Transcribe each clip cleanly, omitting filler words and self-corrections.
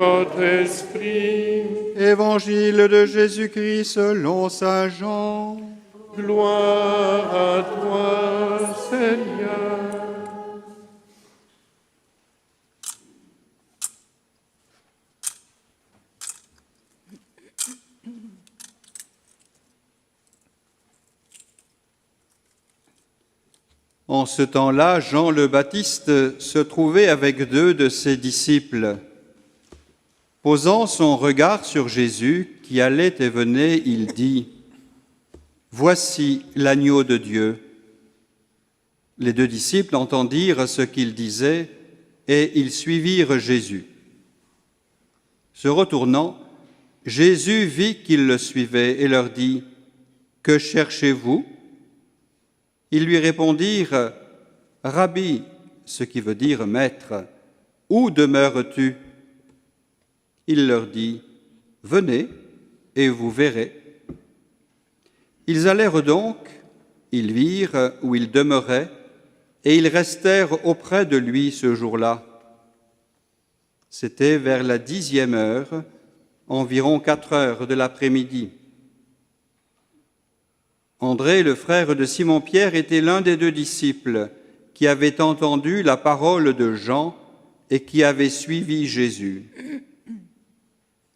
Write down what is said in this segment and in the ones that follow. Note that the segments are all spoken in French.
votre esprit. Évangile de Jésus-Christ selon saint Jean. Gloire à toi, Seigneur. En ce temps-là, Jean le Baptiste se trouvait avec 2 de ses disciples. Posant son regard sur Jésus, qui allait et venait, il dit : « Voici l'agneau de Dieu. » Les 2 disciples entendirent ce qu'il disait et ils suivirent Jésus. Se retournant, Jésus vit qu'ils le suivaient et leur dit : « Que cherchez-vous ? » Ils lui répondirent : « Rabbi, ce qui veut dire maître, où demeures-tu » Il leur dit : « Venez et vous verrez. » Ils allèrent donc, ils virent où il demeurait, et ils restèrent auprès de lui ce jour-là. C'était vers la 10e heure, environ 4 heures de l'après-midi. André, le frère de Simon-Pierre, était l'un des 2 disciples qui avaient entendu la parole de Jean et qui avaient suivi Jésus.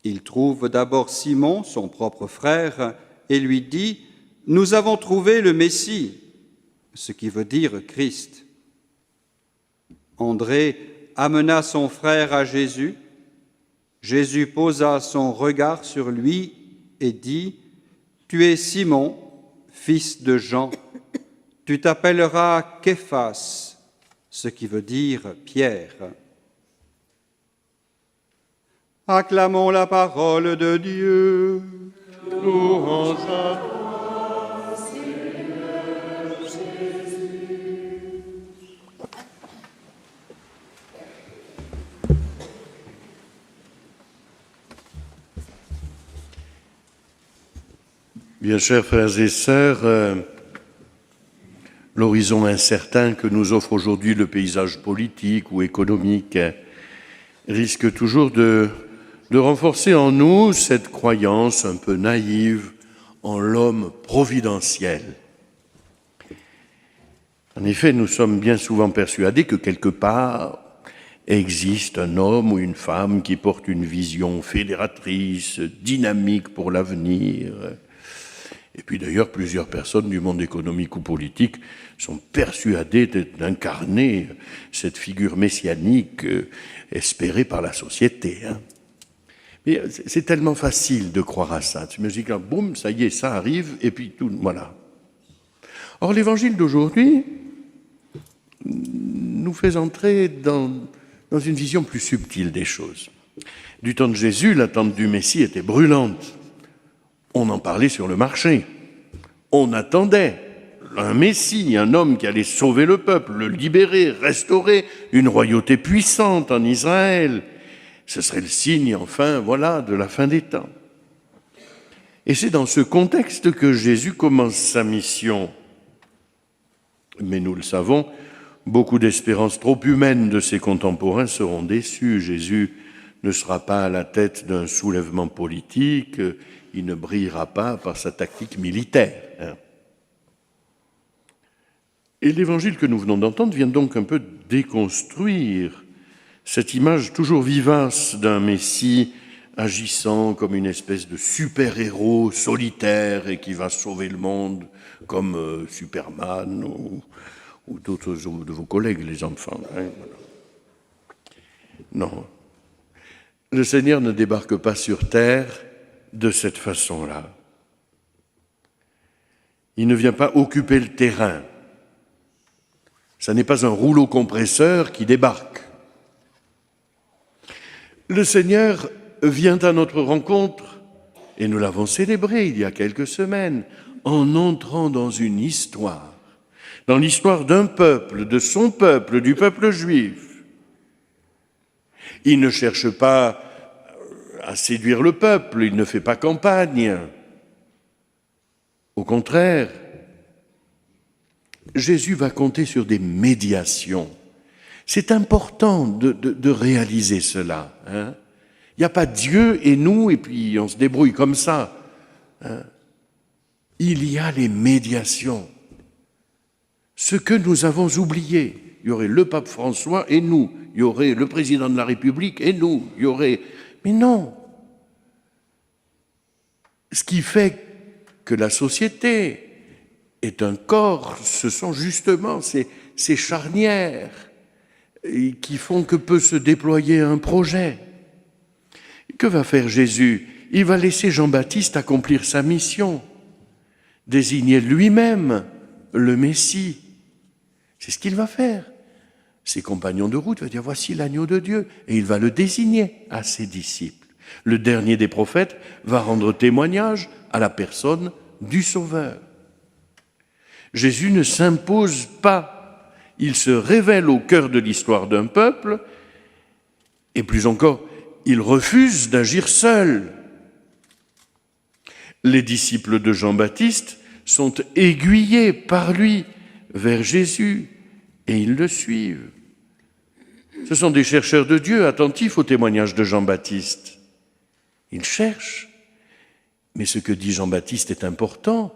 Il trouve d'abord Simon, son propre frère, et lui dit : « Nous avons trouvé le Messie », ce qui veut dire Christ. André amena son frère à Jésus. Jésus posa son regard sur lui et dit : « Tu es Simon, fils de Jean. Tu t'appelleras Képhas, ce qui veut dire Pierre. » Acclamons la parole de Dieu. Louange à toi, Seigneur Jésus. Bien chers frères et sœurs, l'horizon incertain que nous offre aujourd'hui le paysage politique ou économique risque toujours de renforcer en nous cette croyance un peu naïve en l'homme providentiel. En effet, nous sommes bien souvent persuadés que quelque part existe un homme ou une femme qui porte une vision fédératrice, dynamique pour l'avenir. Et puis d'ailleurs, plusieurs personnes du monde économique ou politique sont persuadées d'incarner cette figure messianique espérée par la société. Mais c'est tellement facile de croire à ça. Tu me dis que boum, ça y est, ça arrive, et puis tout, voilà. Or, l'évangile d'aujourd'hui nous fait entrer dans une vision plus subtile des choses. Du temps de Jésus, l'attente du Messie était brûlante. On en parlait sur le marché. On attendait un Messie, un homme qui allait sauver le peuple, le libérer, restaurer une royauté puissante en Israël. Ce serait le signe, enfin, voilà, de la fin des temps. Et c'est dans ce contexte que Jésus commence sa mission. Mais nous le savons, beaucoup d'espérances trop humaines de ses contemporains seront déçues. Jésus ne sera pas à la tête d'un soulèvement politique, il ne brillera pas par sa tactique militaire. Et l'évangile que nous venons d'entendre vient donc un peu déconstruire cette image toujours vivace d'un Messie agissant comme une espèce de super-héros solitaire et qui va sauver le monde comme Superman ou d'autres de vos collègues, les enfants. Non. Le Seigneur ne débarque pas sur terre de cette façon-là. Il ne vient pas occuper le terrain. Ça n'est pas un rouleau compresseur qui débarque. Le Seigneur vient à notre rencontre, et nous l'avons célébré il y a quelques semaines, en entrant dans une histoire, dans l'histoire d'un peuple, de son peuple, du peuple juif. Il ne cherche pas à séduire le peuple, il ne fait pas campagne. Au contraire, Jésus va compter sur des médiations. C'est important de réaliser cela. Il n'y a pas Dieu et nous, et puis on se débrouille comme ça. Il y a les médiations. Ce que nous avons oublié. Il y aurait le pape François et nous. Il y aurait le président de la République et nous. Il y aurait... Mais non. Ce qui fait que la société est un corps, ce sont justement ces charnières qui font que peut se déployer un projet. Que va faire Jésus? Il va laisser Jean-Baptiste accomplir sa mission, désigner lui-même le Messie. C'est ce qu'il va faire. Ses compagnons de route vont dire « Voici l'agneau de Dieu » et il va le désigner à ses disciples. Le dernier des prophètes va rendre témoignage à la personne du Sauveur. Jésus ne s'impose pas. Il se révèle au cœur de l'histoire d'un peuple et plus encore, il refuse d'agir seul. Les disciples de Jean-Baptiste sont aiguillés par lui vers Jésus et ils le suivent. Ce sont des chercheurs de Dieu attentifs au témoignage de Jean-Baptiste. Ils cherchent, mais ce que dit Jean-Baptiste est important.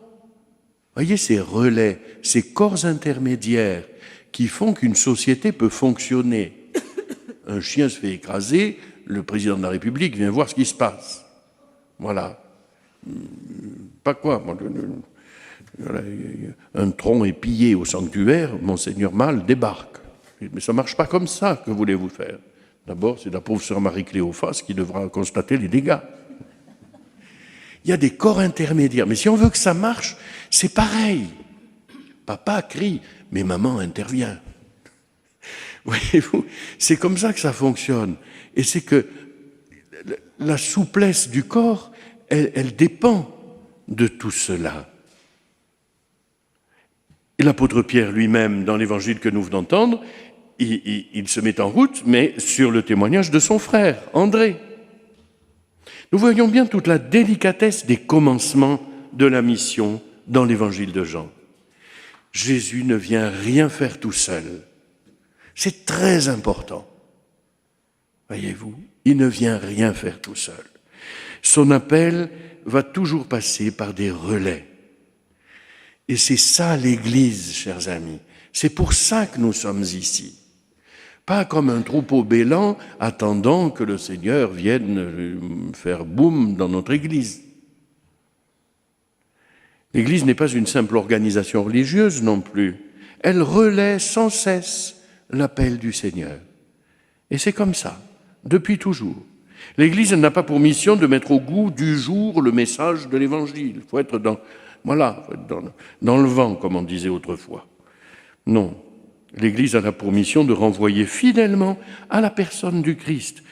Voyez ces relais, ces corps intermédiaires qui font qu'une société peut fonctionner. Un chien se fait écraser, le président de la République vient voir ce qui se passe. Voilà. Pas quoi. Un tronc est pillé au sanctuaire, Monseigneur Malle débarque. Mais ça ne marche pas comme ça, que voulez-vous faire? D'abord, c'est la pauvre sœur Marie-Cléophas qui devra constater les dégâts. Il y a des corps intermédiaires, mais si on veut que ça marche, c'est pareil. Papa crie, mais maman intervient. Voyez-vous, c'est comme ça que ça fonctionne. Et c'est que la souplesse du corps, elle dépend de tout cela. Et l'apôtre Pierre lui-même, dans l'évangile que nous venons d'entendre, il se met en route, mais sur le témoignage de son frère, André. Nous voyons bien toute la délicatesse des commencements de la mission dans l'évangile de Jean. Jésus ne vient rien faire tout seul. C'est très important. Voyez-vous, il ne vient rien faire tout seul. Son appel va toujours passer par des relais. Et c'est ça l'Église, chers amis. C'est pour ça que nous sommes ici. Pas comme un troupeau bêlant attendant que le Seigneur vienne faire boum dans notre Église. L'Église n'est pas une simple organisation religieuse non plus. Elle relaie sans cesse l'appel du Seigneur. Et c'est comme ça, depuis toujours. L'Église n'a pas pour mission de mettre au goût du jour le message de l'Évangile. Il faut être dans le vent, comme on disait autrefois. Non, l'Église a pour mission de renvoyer fidèlement à la personne du Christ.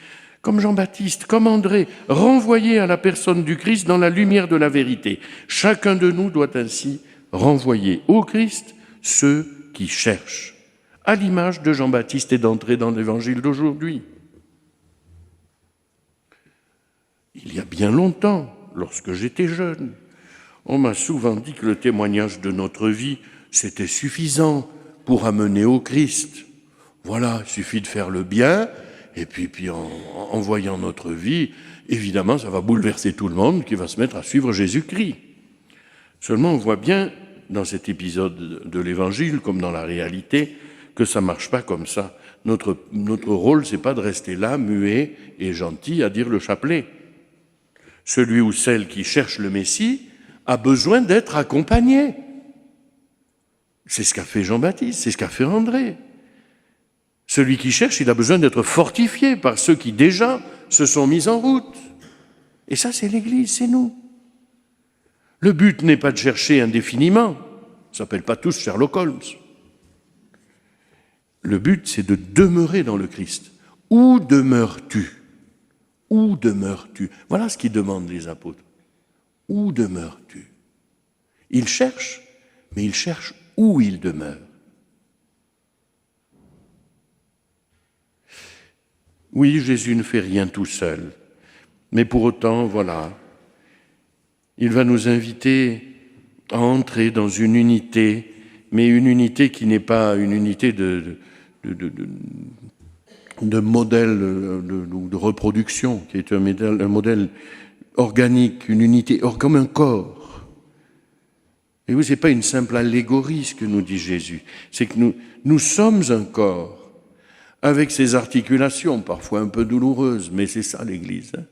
Comme Jean-Baptiste, comme André, renvoyer à la personne du Christ dans la lumière de la vérité. Chacun de nous doit ainsi renvoyer au Christ ceux qui cherchent, à l'image de Jean-Baptiste et d'André dans l'Évangile d'aujourd'hui. Il y a bien longtemps, lorsque j'étais jeune, on m'a souvent dit que le témoignage de notre vie, c'était suffisant pour amener au Christ. Voilà, il suffit de faire le bien, et puis en voyant notre vie, évidemment, ça va bouleverser tout le monde qui va se mettre à suivre Jésus-Christ. Seulement, on voit bien, dans cet épisode de l'Évangile, comme dans la réalité, que ça ne marche pas comme ça. Notre rôle, c'est pas de rester là, muet et gentil, à dire le chapelet. Celui ou celle qui cherche le Messie a besoin d'être accompagné. C'est ce qu'a fait Jean-Baptiste, c'est ce qu'a fait André. Celui qui cherche, il a besoin d'être fortifié par ceux qui déjà se sont mis en route. Et ça, c'est l'Église, c'est nous. Le but n'est pas de chercher indéfiniment. On ne s'appelle pas tous Sherlock Holmes. Le but, c'est de demeurer dans le Christ. Où demeures-tu? Où demeures-tu? Voilà ce qu'ils demandent les apôtres. Où demeures-tu? Ils cherchent, mais ils cherchent où il demeure. Oui, Jésus ne fait rien tout seul, mais pour autant, voilà, il va nous inviter à entrer dans une unité, mais une unité qui n'est pas une unité de modèle de reproduction, qui est un modèle organique, une unité, comme un corps. Et oui, ce n'est pas une simple allégorie ce que nous dit Jésus, c'est que nous sommes un corps, avec ses articulations, parfois un peu douloureuses, mais c'est ça l'Église. Hein.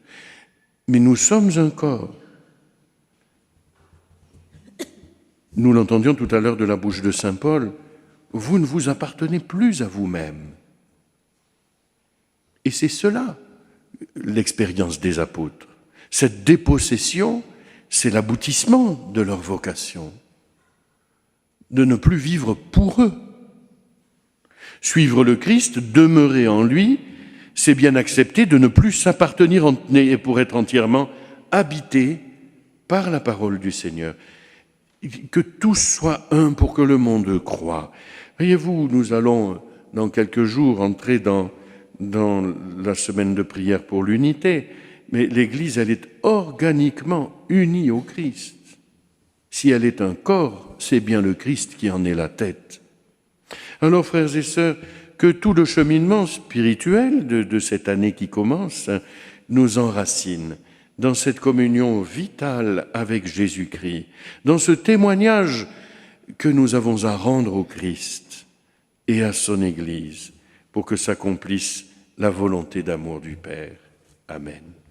Mais nous sommes un corps. Nous l'entendions tout à l'heure de la bouche de saint Paul, vous ne vous appartenez plus à vous-même. Et c'est cela, l'expérience des apôtres. Cette dépossession, c'est l'aboutissement de leur vocation, de ne plus vivre pour eux. Suivre le Christ, demeurer en lui, c'est bien accepter de ne plus s'appartenir et pour être entièrement habité par la parole du Seigneur. Que tous soient un pour que le monde croie. Voyez-vous, nous allons dans quelques jours entrer dans la semaine de prière pour l'unité, mais l'Église, elle est organiquement unie au Christ. Si elle est un corps, c'est bien le Christ qui en est la tête. Alors, frères et sœurs, que tout le cheminement spirituel de cette année qui commence nous enracine dans cette communion vitale avec Jésus-Christ, dans ce témoignage que nous avons à rendre au Christ et à son Église, pour que s'accomplisse la volonté d'amour du Père. Amen.